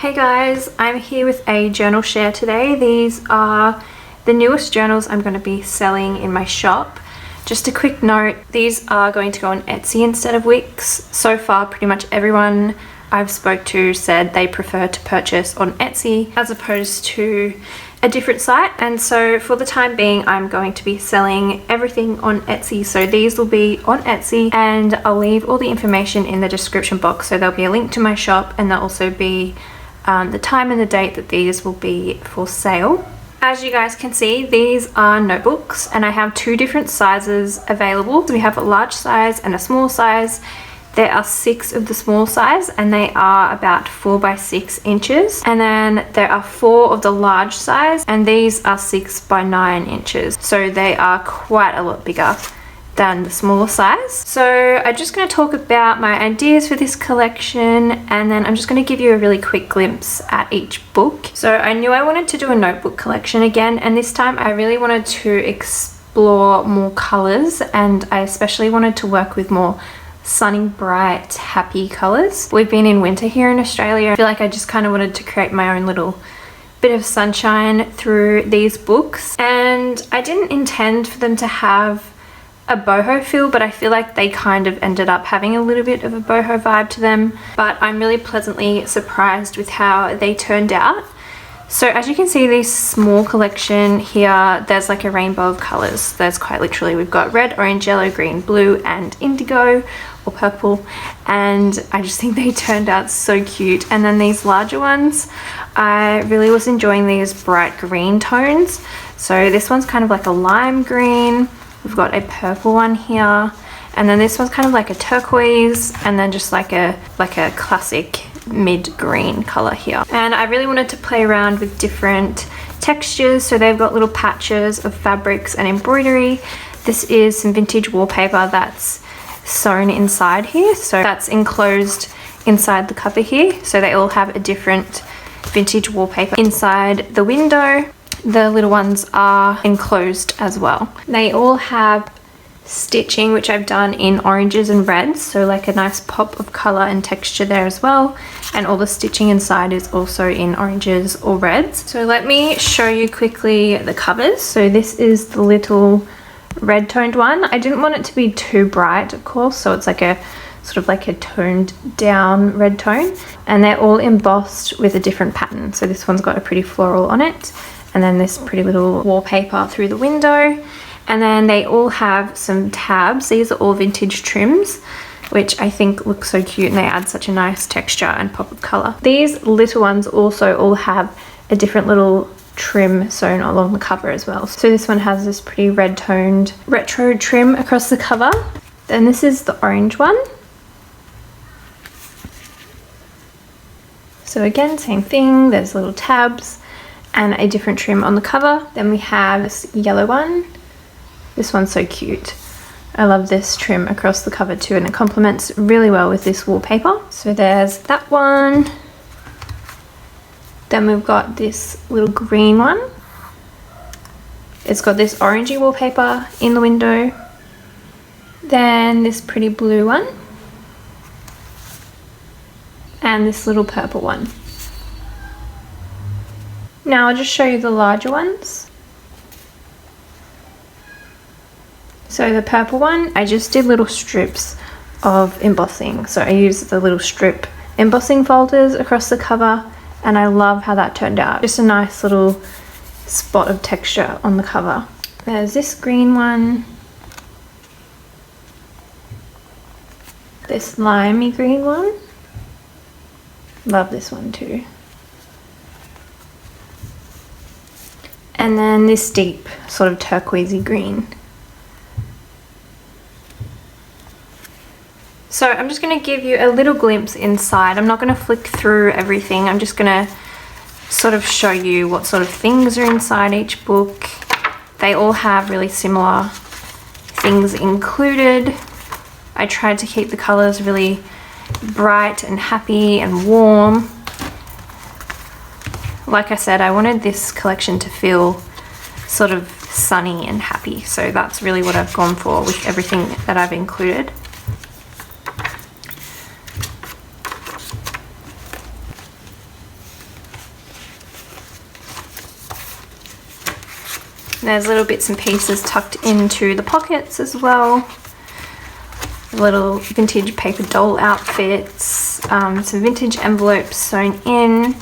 Hey guys, I'm here with a journal share today. These are the newest journals I'm going to be selling in my shop. Just a quick note, these are going to go on Etsy instead of Wix. So far, pretty much everyone I've spoke to said they prefer to purchase on Etsy as opposed to a different site, and so for the time being I'm going to be selling everything on Etsy. So these will be on Etsy, and I'll leave all the information in the description box. So there'll be a link to my shop, and there'll also be the time and the date that these will be for sale. As you guys can see, these are notebooks, and I have two different sizes available. So we have a large size and a small size. There are 6 of the small size, and they are about 4 by 6 inches. And then there are 4 of the large size, and these are 6 by 9 inches. So they are quite a lot bigger than the smaller size. So I'm just going to talk about my ideas for this collection, and then I'm just going to give you a really quick glimpse at each book. So I knew I wanted to do a notebook collection again, and this time I really wanted to explore more colors, and I especially wanted to work with more sunny, bright, happy colors. We've been in winter here in Australia. I feel like I just kind of wanted to create my own little bit of sunshine through these books, and I didn't intend for them to have a boho feel, but I feel like they kind of ended up having a little bit of a boho vibe to them. But I'm really pleasantly surprised with how they turned out. So as you can see, this small collection here, there's like a rainbow of colors. There's quite literally, we've got red, orange, yellow, green, blue, and indigo or purple, and I just think they turned out so cute. And then these larger ones, I really was enjoying these bright green tones. So this one's kind of like a lime green. We've got a purple one here, and then this one's kind of like a turquoise, and then just like a classic mid green color here. And I really wanted to play around with different textures, so they've got little patches of fabrics and embroidery. This is some vintage wallpaper that's sewn inside here, so that's enclosed inside the cover here. So they all have a different vintage wallpaper inside the window. The little ones are enclosed as well. They all have stitching, which I've done in oranges and reds, so like a nice pop of color and texture there as well. And all the stitching inside is also in oranges or reds. So let me show you quickly the covers. So this is the little red toned one. I didn't want it to be too bright, of course, so it's like a sort of like a toned down red tone, and they're all embossed with a different pattern. So this one's got a pretty floral on it, and then this pretty little wallpaper through the window. And then they all have some tabs. These are all vintage trims, which I think look so cute, and they add such a nice texture and pop of color. These little ones also all have a different little trim sewn along the cover as well. So this one has this pretty red toned retro trim across the cover. Then this is the orange one. So again, same thing, there's little tabs and a different trim on the cover. Then we have this yellow one. This one's so cute. I love this trim across the cover too, and it complements really well with this wallpaper. So there's that one. Then we've got this little green one. It's got this orangey wallpaper in the window. Then this pretty blue one. And this little purple one. Now I'll just show you the larger ones. So the purple one, I just did little strips of embossing. So I used the little strip embossing folders across the cover, and I love how that turned out. Just a nice little spot of texture on the cover. There's this green one. This limey green one. Love this one too. And then this deep sort of turquoisey green. So I'm just going to give you a little glimpse inside. I'm not going to flick through everything. I'm just going to sort of show you what sort of things are inside each book. They all have really similar things included. I tried to keep the colors really bright and happy and warm. Like I said, I wanted this collection to feel sort of sunny and happy, so that's really what I've gone for with everything that I've included. There's little bits and pieces tucked into the pockets as well. Little vintage paper doll outfits, some vintage envelopes sewn in.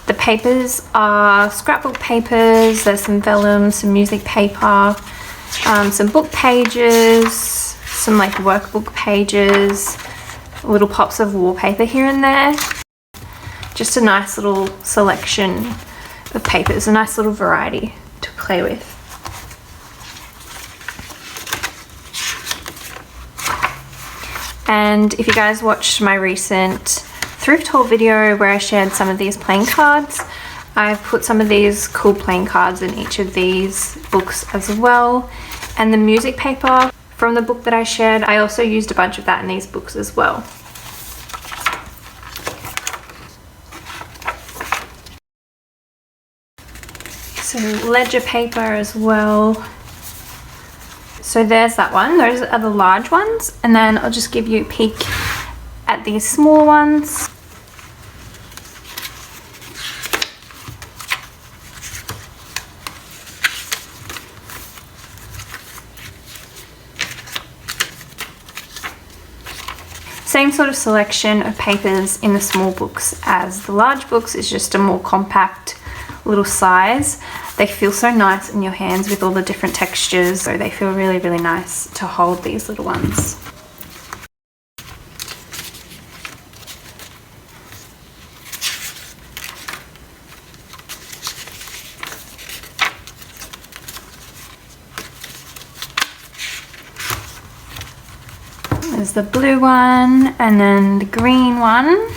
The papers are scrapbook papers, there's some vellum, some music paper, some book pages, some like workbook pages, little pops of wallpaper here and there. Just a nice little selection of papers, a nice little variety to play with. And if you guys watched my recent thrift haul video where I shared some of these playing cards, I've put some of these cool playing cards in each of these books as well. And the music paper from the book that I shared, I also used a bunch of that in these books as well. Some ledger paper as well. So there's that one. Those are the large ones, and then I'll just give you a peek at these small ones. Same sort of selection of papers in the small books as the large books. It's just a more compact little size. They feel so nice in your hands with all the different textures, so they feel really, really nice to hold, these little ones. There's the blue one and then the green one.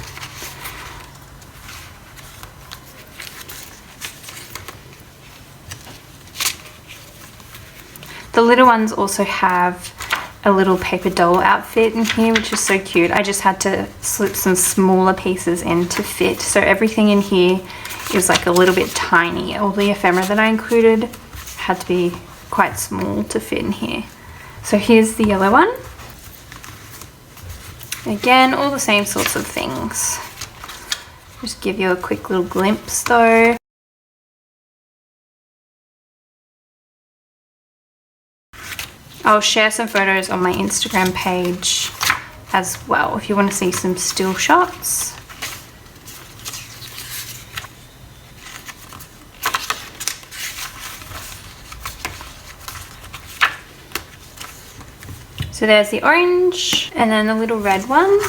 The little ones also have a little paper doll outfit in here, which is so cute. I just had to slip some smaller pieces in to fit. So everything in here is like a little bit tiny. All the ephemera that I included had to be quite small to fit in here. So here's the yellow one. Again, all the same sorts of things. Just give you a quick little glimpse though. I'll share some photos on my Instagram page as well if you want to see some still shots. So there's the orange and then the little red one.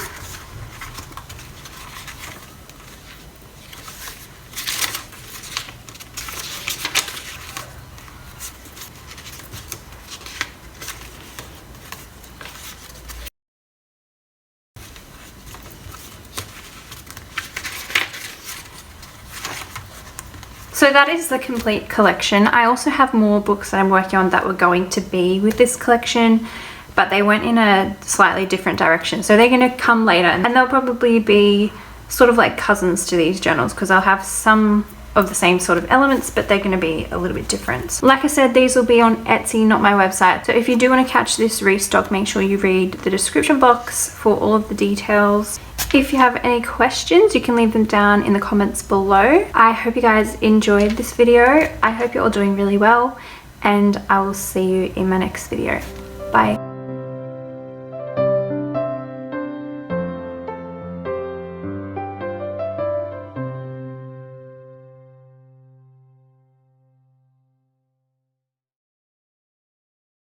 So that is the complete collection. I also have more books that I'm working on that were going to be with this collection, but they went in a slightly different direction. So they're going to come later, and they'll probably be sort of like cousins to these journals because I'll have some of the same sort of elements, but they're going to be a little bit different. Like I said, these will be on Etsy, not my website. So if you do want to catch this restock, make sure you read the description box for all of the details. If you have any questions, you can leave them down in the comments below. I hope you guys enjoyed this video. I hope you're all doing really well, and I will see you in my next video. Bye.